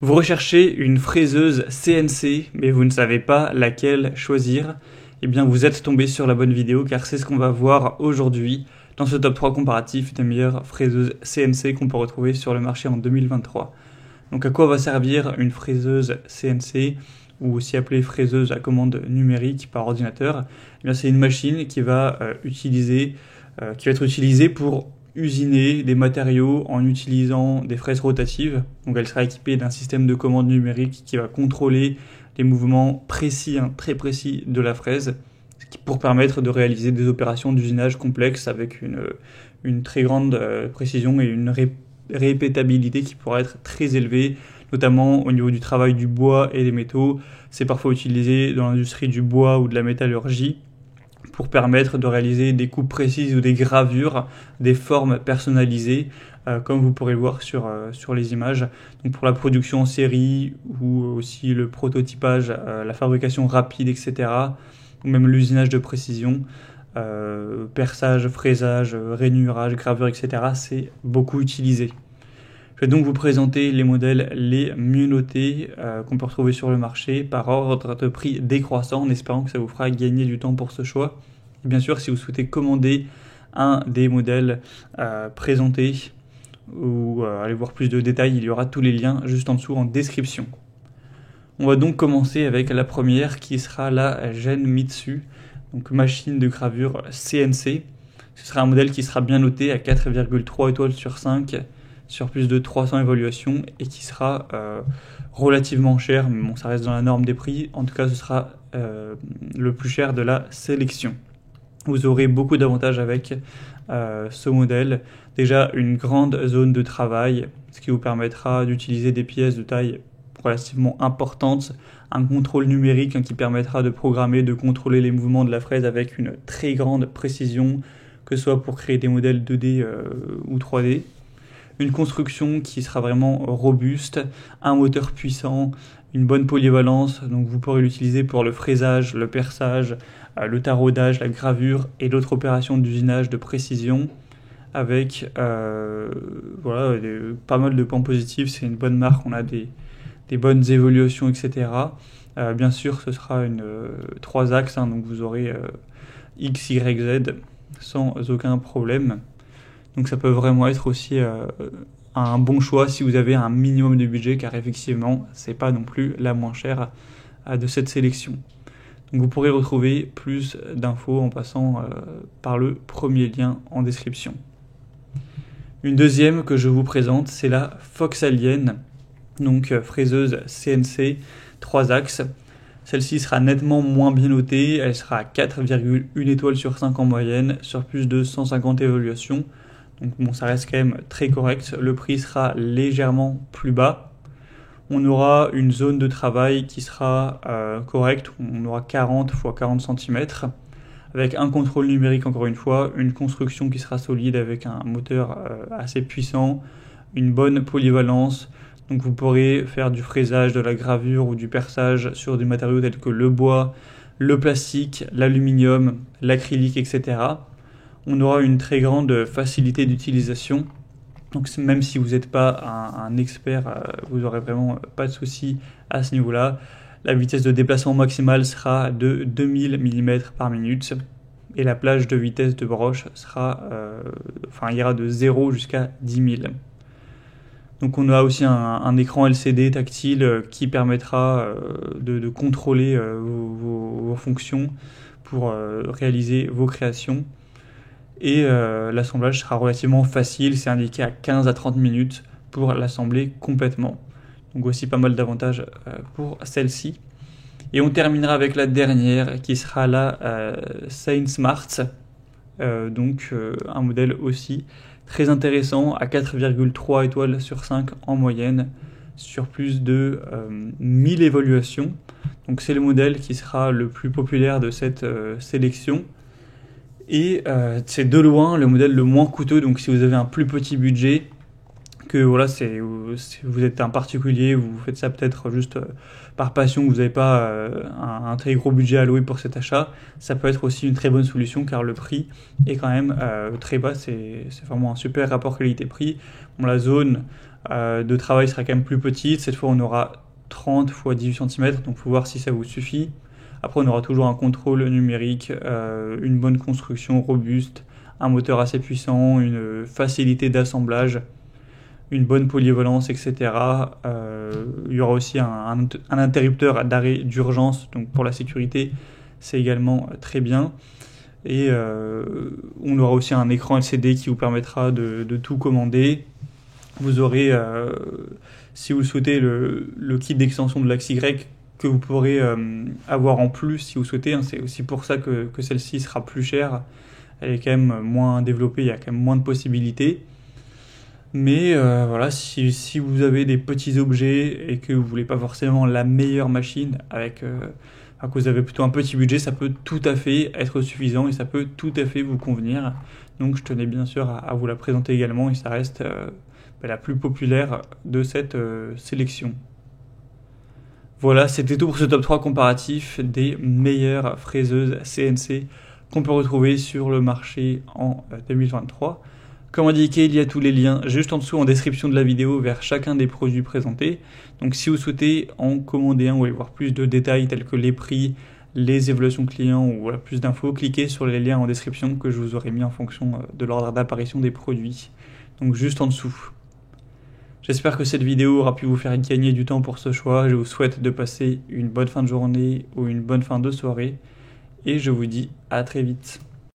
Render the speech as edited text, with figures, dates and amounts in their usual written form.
Vous recherchez une fraiseuse CNC, mais vous ne savez pas laquelle choisir. Eh bien, vous êtes tombé sur la bonne vidéo car c'est ce qu'on va voir aujourd'hui dans ce top 3 comparatif des meilleures fraiseuses CNC qu'on peut retrouver sur le marché en 2023. Donc, à quoi va servir une fraiseuse CNC ou aussi appelée fraiseuse à commande numérique par ordinateur? Eh bien, c'est une machine qui va être utilisée pour usiner des matériaux en utilisant des fraises rotatives. Donc elle sera équipée d'un système de commande numérique qui va contrôler les mouvements précis, très précis de la fraise, pour permettre de réaliser des opérations d'usinage complexes avec une très grande précision et une répétabilité qui pourra être très élevée, notamment au niveau du travail du bois et des métaux. C'est parfois utilisé dans l'industrie du bois ou de la métallurgie, pour permettre de réaliser des coupes précises ou des gravures, des formes personnalisées, comme vous pourrez le voir sur les images. Donc pour la production en série ou aussi le prototypage, la fabrication rapide, etc. Ou même l'usinage de précision, perçage, fraisage, rainurage, gravure, etc. C'est beaucoup utilisé. Je vais donc vous présenter les modèles les mieux notés qu'on peut retrouver sur le marché par ordre de prix décroissant, en espérant que ça vous fera gagner du temps pour ce choix. Et bien sûr, si vous souhaitez commander un des modèles présentés ou aller voir plus de détails, il y aura tous les liens juste en dessous en description. On va donc commencer avec la première qui sera la Genmitsu, donc machine de gravure CNC. Ce sera un modèle qui sera bien noté à 4,3 étoiles sur 5 sur plus de 300 évaluations et qui sera relativement cher, mais bon, ça reste dans la norme des prix. En tout cas, ce sera le plus cher de la sélection. Vous aurez beaucoup d'avantages avec ce modèle. Déjà, une grande zone de travail, ce qui vous permettra d'utiliser des pièces de taille relativement importante, un contrôle numérique qui permettra de programmer, de contrôler les mouvements de la fraise avec une très grande précision, que ce soit pour créer des modèles 2D ou 3D. Une construction qui sera vraiment robuste, un moteur puissant, une bonne polyvalence, donc vous pourrez l'utiliser pour le fraisage, le perçage, le taraudage, la gravure et d'autres opérations d'usinage de précision, avec pas mal de points positifs. C'est une bonne marque, on a des bonnes évolutions, etc. Bien sûr, ce sera 3 axes, donc vous aurez X, Y, Z sans aucun problème. Donc ça peut vraiment être aussi un bon choix si vous avez un minimum de budget, car effectivement, c'est pas non plus la moins chère de cette sélection. Donc vous pourrez retrouver plus d'infos en passant par le premier lien en description. Une deuxième que je vous présente, c'est la Fox Alien, donc fraiseuse CNC 3 axes. Celle-ci sera nettement moins bien notée, elle sera à 4,1 étoiles sur 5 en moyenne, sur plus de 150 évaluations. Donc bon, ça reste quand même très correct. Le prix sera légèrement plus bas. On aura une zone de travail qui sera correcte. On aura 40 x 40 cm avec un contrôle numérique, encore une fois, une construction qui sera solide avec un moteur assez puissant, une bonne polyvalence. Donc vous pourrez faire du fraisage, de la gravure ou du perçage sur des matériaux tels que le bois, le plastique, l'aluminium, l'acrylique, etc. On aura une très grande facilité d'utilisation. Donc même si vous n'êtes pas un expert, vous n'aurez vraiment pas de souci à ce niveau-là. La vitesse de déplacement maximale sera de 2000 mm par minute et la plage de vitesse de broche ira de 0 jusqu'à 10 000. Donc on a aussi un écran LCD tactile qui permettra de contrôler vos fonctions pour réaliser vos créations. Et l'assemblage sera relativement facile, c'est indiqué à 15 à 30 minutes pour l'assembler complètement. Donc aussi pas mal d'avantages pour celle-ci. Et on terminera avec la dernière qui sera la SainSmart, un modèle aussi très intéressant à 4,3 étoiles sur 5 en moyenne sur plus de 1000 évaluations. Donc c'est le modèle qui sera le plus populaire de cette sélection. Et c'est de loin le modèle le moins coûteux, donc si vous avez un plus petit budget, que voilà, si vous êtes un particulier, vous faites ça peut-être juste par passion, vous n'avez pas un très gros budget alloué pour cet achat, ça peut être aussi une très bonne solution car le prix est quand même très bas, c'est vraiment un super rapport qualité-prix. Bon, la zone de travail sera quand même plus petite. Cette fois, on aura 30 x 18 cm, donc il faut voir si ça vous suffit. Après, on aura toujours un contrôle numérique, une bonne construction robuste, un moteur assez puissant, une facilité d'assemblage, une bonne polyvalence, etc. Il y aura aussi un interrupteur d'arrêt d'urgence, donc pour la sécurité, c'est également très bien. Et on aura aussi un écran LCD qui vous permettra de tout commander. Vous aurez, si vous le souhaitez, le kit d'extension de l'axe Y que vous pourrez avoir en plus si vous souhaitez. C'est aussi pour ça que celle-ci sera plus chère. Elle est quand même moins développée, il y a quand même moins de possibilités. Mais voilà, si vous avez des petits objets et que vous voulez pas forcément la meilleure machine que vous avez plutôt un petit budget, ça peut tout à fait être suffisant et ça peut tout à fait vous convenir. Donc je tenais bien sûr à vous la présenter également et ça reste la plus populaire de cette sélection. Voilà, c'était tout pour ce top 3 comparatif des meilleures fraiseuses CNC qu'on peut retrouver sur le marché en 2023. Comme indiqué, il y a tous les liens juste en dessous en description de la vidéo vers chacun des produits présentés. Donc si vous souhaitez en commander un ou aller voir plus de détails tels que les prix, les évaluations clients ou voilà, plus d'infos, cliquez sur les liens en description que je vous aurai mis en fonction de l'ordre d'apparition des produits. Donc juste en dessous. J'espère que cette vidéo aura pu vous faire gagner du temps pour ce choix. Je vous souhaite de passer une bonne fin de journée ou une bonne fin de soirée. Et je vous dis à très vite.